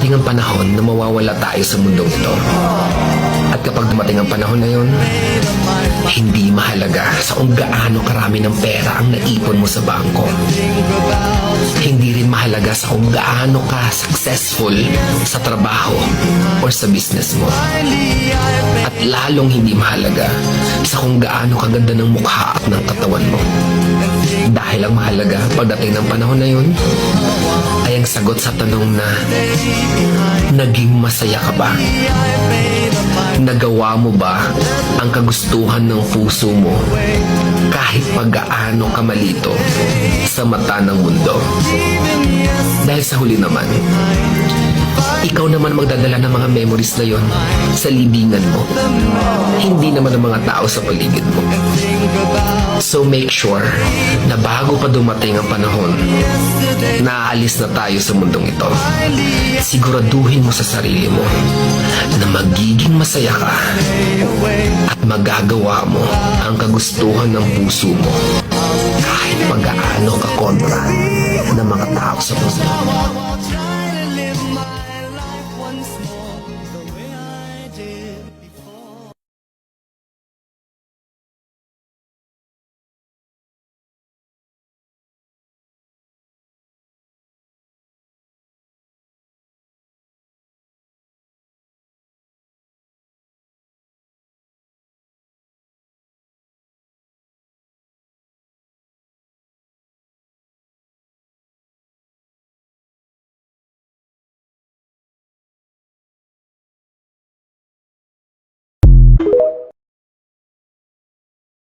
darating ang panahon na mawawala tayo sa mundong ito. At kapag dumating ang panahon na yun, hindi mahalaga sa kung gaano karami ng pera ang naipon mo sa bangko. Hindi rin mahalaga sa kung gaano ka successful sa trabaho o sa business mo. At lalong hindi mahalaga sa kung gaano kaganda ng mukha at ng katawan mo. Dahil ang mahalaga pagdating ng panahon na yun ay ang sagot sa tanong na naging masaya ka ba? Nagawa mo ba ang kagustuhan ng puso mo kahit pag-gaano ka malito sa mata ng mundo? Dahil sa huli naman, ikaw naman magdadala ng mga memories na yon sa libingan mo. Hindi naman ang mga tao sa paligid mo. So make sure na bago pa dumating ang panahon na aalis na tayo sa mundong ito, siguraduhin mo sa sarili mo na magiging masaya ka at magagawa mo ang kagustuhan ng puso mo kahit pag-aano ka kontra ng mga tao sa puso mo.